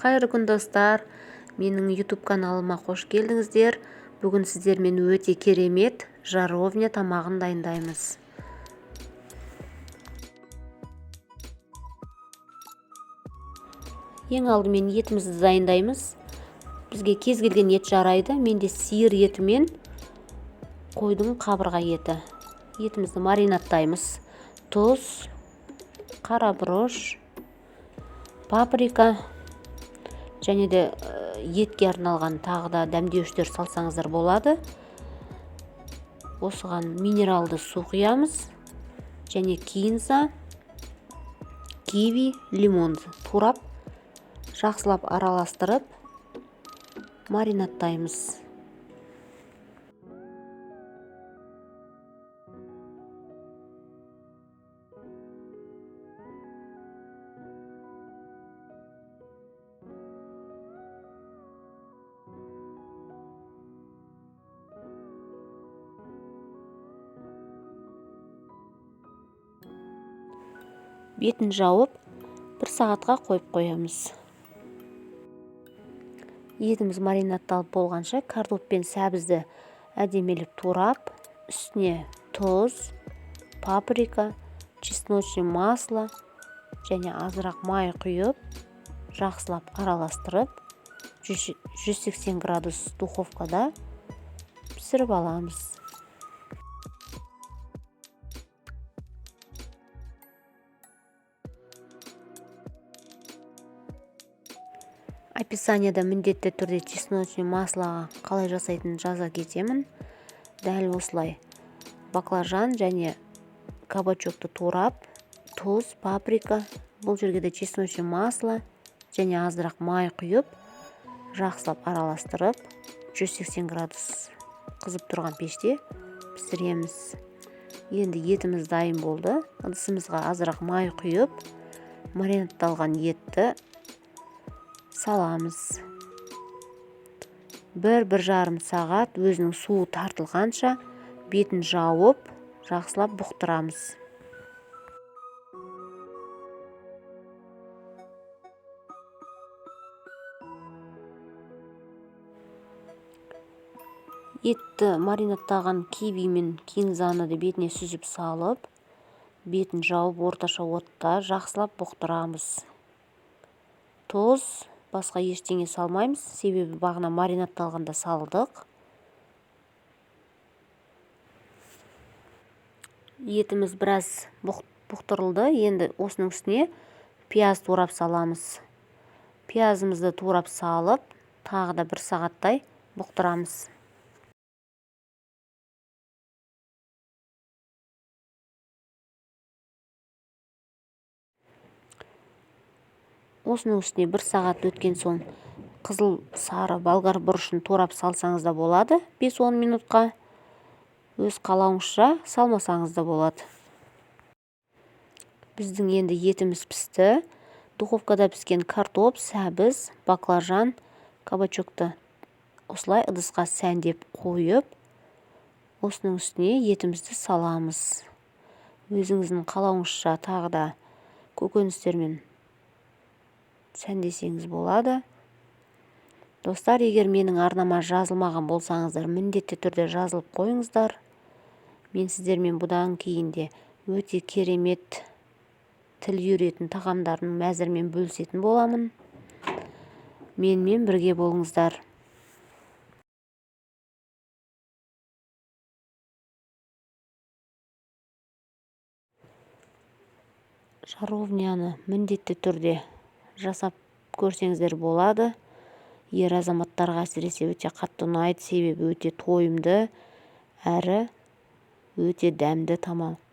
Қайырлы күн достар, менің YouTube каналыма қош келдіңіздер. Бүгін сіздермен өте керемет жаровня тамағын дайындаймыз. Ең алдымен етімізді дайындаймыз. Бізге кез келген ет жарайды. Менде сиыр еті мен қойдың қабырға еті. Етімізді маринадтаймыз. Тұз, қара бұрыш, паприка және де етке арналған тағы да дәмдеуіштер салсаңыздар болады. Осыған минералды су құямыз және кинза, киви, лимон турап, жақсылап араластырып маринадтаймыз. Бетін жауып, 1 сағатқа қойып қоямыз. Етіміз маринадталып болғанша картоп пен сәбізді әдемелеп турап, үстіне тұз, паприка, чесночный масло және азырақ май құйып, жақсылап араластырып, 180 градус духовкада пісіріп аламыз. Описанияда міндетті түрде чесночный маслоға қалай жасайтынын жаза кетемін. Дәл осылай баклажан және кабачокты турап, тұз, паприка, бұл жерге де чесночный масло және азырақ май құйып, жақсылап араластырып, 180 градус қызып тұрған пеште пісіреміз. Енді етіміз дайын болды. Ыдысымызға азырақ май құйып, маринадталған етті саламыз. 1-1,5 сағат өзінің суы тартылғанша бетін жауып, жақсылап бұқтырамыз. Етті маринадтаған киви мен кинзаны да бетіне сүзіп салып, бетін жауып орташа отта жақсылап бұқтырамыз. Тұз, басқа ештеңе салмаймыз, себебі бағана маринадталғанда салдық. Етіміз біраз бұқтырылды. Енді осының үстіне пияз турап саламыз. Пиязымызды турап салып, тағы да 1 сағаттай бұқтырамыз. Осының үстіне 1 сағат өткен соң қызыл сары болгар бұрышын турап салсаңыз да болады. 5-10 минутқа. Өз қалауыңызша салмасаңыз да болады. Біздің енді етіміз пісті. Духовкада піскен картоп, сәбіз, баклажан, кабачокты осылай ыдысқа сәндеп қойып, осының үстіне етімізді саламыз. Өзіңіздің қалауыңызша тағы да көкөністермен сәндесеңіз болады. Достар, егер менің арнама жазылмаған болсаңыздар, міндетті түрде жазылып қойыңыздар. Мен сіздермен бұдан кейін де өте керемет тіл үйретін тағамдардың мәзірмен бөлісетін боламын. Менімен бірге болыңыздар. Жаровняны міндетті түрде жасап көрсеңіздер болады. Ер азаматтарға әсіресе өте қатты ұнайды, себебі өте тойымды әрі өте дәмді тамақ.